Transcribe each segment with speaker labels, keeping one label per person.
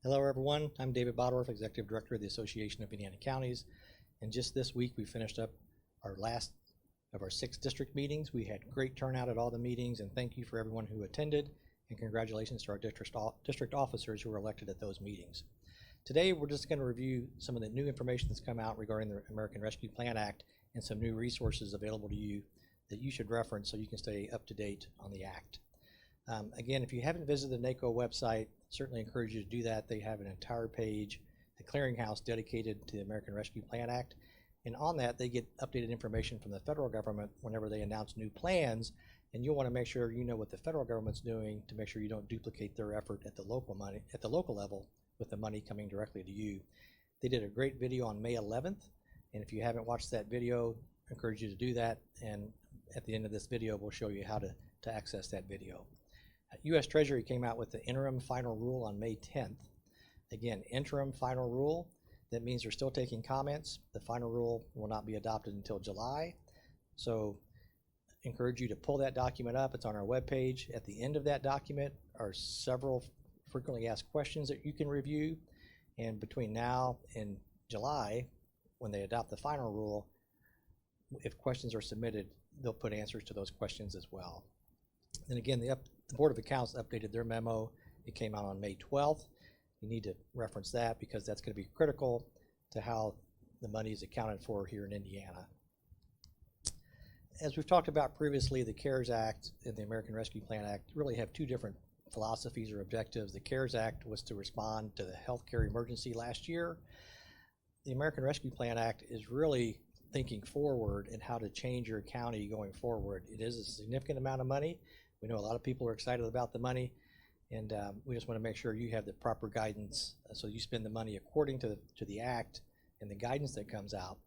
Speaker 1: Hello everyone, I'm David Bodorf, Executive Director of the Association of Indiana Counties, and just this week we finished up our last of our 6 district meetings. We had great turnout at all the meetings, and thank you for everyone who attended, and congratulations to our district officers who were elected at those meetings. Today we're just going to review some of the new information that's come out regarding the American Rescue Plan Act and some new resources available to you that you should reference so you can stay up to date on the Act. Again, if you haven't visited the NACO website, certainly encourage you to do that. They have an entire page, a clearinghouse dedicated to the American Rescue Plan Act. And on that, they get updated information from the federal government whenever they announce new plans. And you'll want to make sure you know what the federal government's doing to make sure you don't duplicate their effort at the local level with the money coming directly to you. They did a great video on May 11th. And if you haven't watched that video, I encourage you to do that. And at the end of this video, we'll show you how to access that video. U.S. Treasury came out with the interim final rule on May 10th. Again, interim final rule, that means they're still taking comments. The final rule will not be adopted until July. So encourage you to pull that document up. It's on our webpage. At the end of that document are several frequently asked questions that you can review. And between now and July, when they adopt the final rule, if questions are submitted, they'll put answers to those questions as well. And again, the Board of Accounts updated their memo. It came out on May 12th. You need to reference that because that's going to be critical to how the money is accounted for here in Indiana. As we've talked about previously, the CARES Act and the American Rescue Plan Act really have two different philosophies or objectives. The CARES Act was to respond to the healthcare emergency last year. The American Rescue Plan Act is really thinking forward and how to change your county going forward. It is a significant amount of money. We know a lot of people are excited about the money, and we just want to make sure you have the proper guidance so you spend the money according to the Act and the guidance that comes out,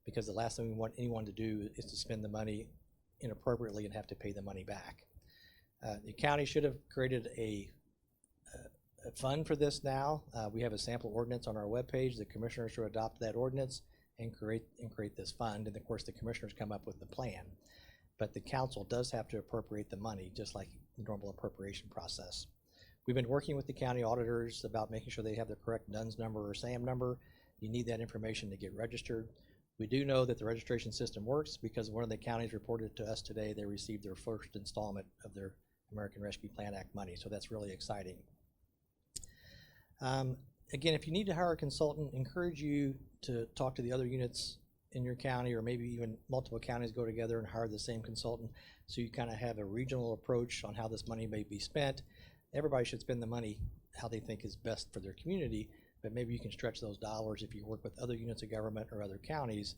Speaker 1: because the last thing we want anyone to do is to spend the money inappropriately and have to pay the money back. The county should have created a fund for this now. We have a sample ordinance on our webpage. The commissioners should adopt that ordinance and create this fund, and of course the commissioners come up with the plan. But the council does have to appropriate the money, just like the normal appropriation process. We've been working with the county auditors about making sure they have the correct DUNS number or SAM number. You need that information to get registered. We do know that the registration system works because one of the counties reported to us today they received their first installment of their American Rescue Plan Act money, so that's really exciting. Again, if you need to hire a consultant, encourage you to talk to the other units in your county, or maybe even multiple counties go together and hire the same consultant, so you kind of have a regional approach on how this money may be spent. Everybody should spend the money how they think is best for their community, but maybe you can stretch those dollars if you work with other units of government or other counties,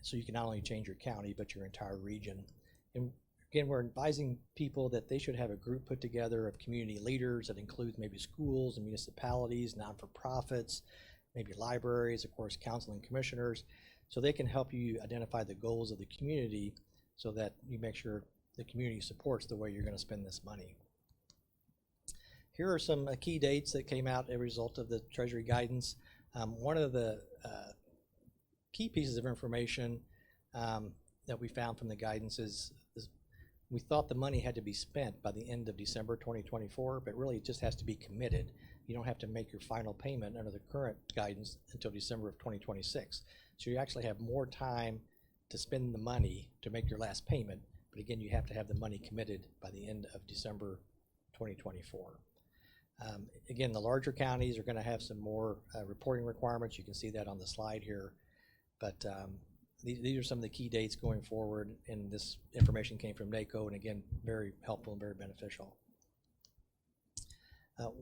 Speaker 1: so you can not only change your county but your entire region. And again, we're advising people that they should have a group put together of community leaders that includes maybe schools and municipalities, not-for-profits, maybe libraries, of course, council and commissioners, so they can help you identify the goals of the community so that you make sure the community supports the way you're going to spend this money. Here are some key dates that came out as a result of the Treasury guidance. One of the key pieces of information that we found from the guidance is we thought the money had to be spent by the end of December 2024, but really it just has to be committed. You don't have to make your final payment under the current guidance until December of 2026. So you actually have more time to spend the money to make your last payment, but again, you have to have the money committed by the end of December 2024. Again, the larger counties are going to have some more reporting requirements. You can see that on the slide here, but these are some of the key dates going forward, and this information came from NACO, and again, very helpful and very beneficial.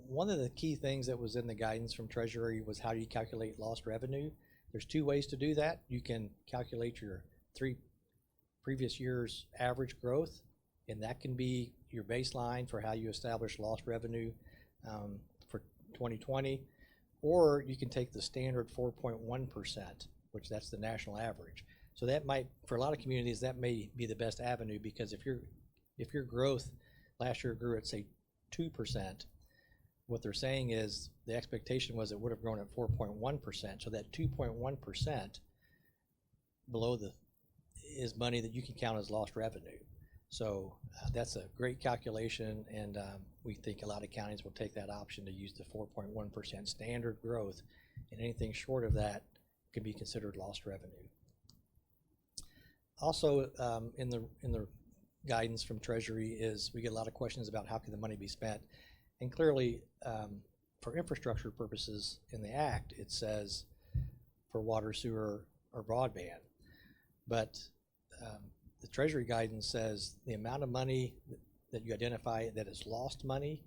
Speaker 1: One of the key things that was in the guidance from Treasury was how do you calculate lost revenue. There's 2 ways to do that. You can calculate your 3 previous years' average growth, and that can be your baseline for how you establish lost revenue for 2020, or you can take the standard 4.1%, which that's the national average. So that might, for a lot of communities, that may be the best avenue, because if your growth last year grew at, say, 2%, what they're saying is the expectation was it would have grown at 4.1%. So that 2.1% below is money that you can count as lost revenue. So that's a great calculation, and we think a lot of counties will take that option to use the 4.1% standard growth, and anything short of that could be considered lost revenue. Also, in the guidance from Treasury is we get a lot of questions about how can the money be spent, and clearly for infrastructure purposes in the Act it says for water, sewer, or broadband, but the Treasury guidance says the amount of money that you identify that is lost money,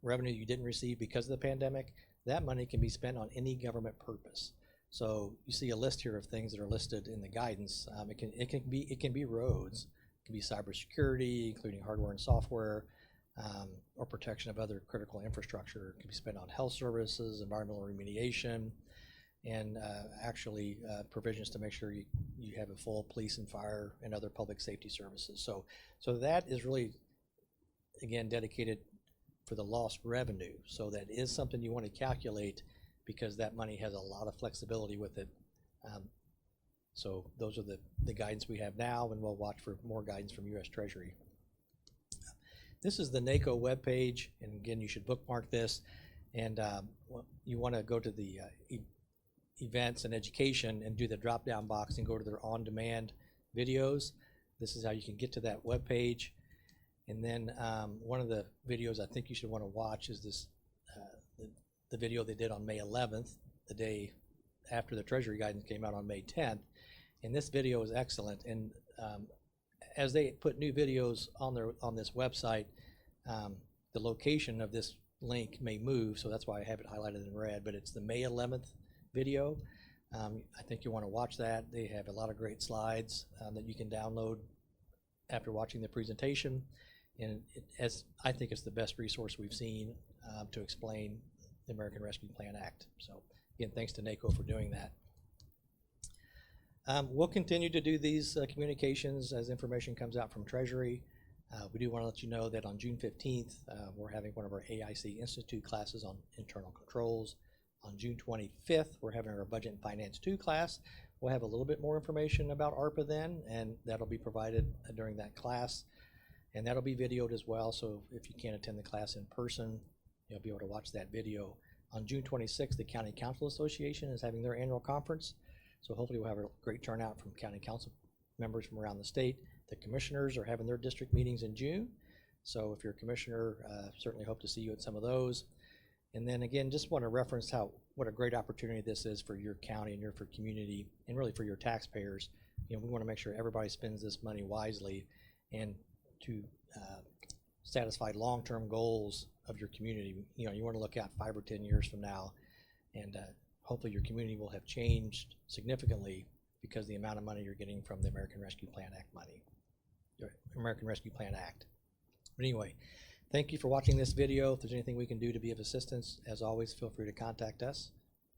Speaker 1: revenue you didn't receive because of the pandemic, that money can be spent on any government purpose. So you see a list here of things that are listed in the guidance. It can be roads, it can be cybersecurity, including hardware and software, or protection of other critical infrastructure. It can be spent on health services, environmental remediation, and actually provisions to make sure you have a full police and fire and other public safety services. So that is really, again, dedicated for the lost revenue. So that is something you want to calculate because that money has a lot of flexibility with it. So those are the guidance we have now, and we'll watch for more guidance from U.S. Treasury. This is the NACO webpage, and again, you should bookmark this. And you want to go to the events and education and do the drop-down box and go to their on-demand videos. This is how you can get to that web page. And then one of the videos I think you should want to watch is this the video they did on May 11th, the day after the Treasury guidance came out on May 10th. And this video is excellent. And as they put new videos on this website, the location of this link may move, so that's why I have it highlighted in red, but it's the May 11th video. I think you want to watch that. They have a lot of great slides that you can download after watching the presentation, and I think it's the best resource we've seen to explain the American Rescue Plan Act. So again, thanks to NACO for doing that. We'll continue to do these communications as information comes out from Treasury. We do want to let you know that on June 15th, we're having one of our AIC Institute classes on internal controls. On June 25th, we're having our Budget and Finance 2 class. We'll have a little bit more information about ARPA then, and that'll be provided during that class. And that'll be videoed as well, so if you can't attend the class in person, you'll be able to watch that video. On June 26th, the County Council Association is having their annual conference, so hopefully we'll have a great turnout from county council members from around the state. The commissioners are having their district meetings in June, so if you're a commissioner, certainly hope to see you at some of those. And then again, just want to reference what a great opportunity this is for your county and your community, and really for your taxpayers. You know, we want to make sure everybody spends this money wisely and to satisfy long-term goals of your community. You know, you want to look out 5 or 10 years from now, and hopefully your community will have changed significantly because of the amount of money you're getting from the American Rescue Plan Act money, American Rescue Plan Act. But anyway, thank you for watching this video. If there's anything we can do to be of assistance, as always, feel free to contact us.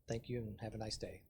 Speaker 1: Thank you and have a nice day.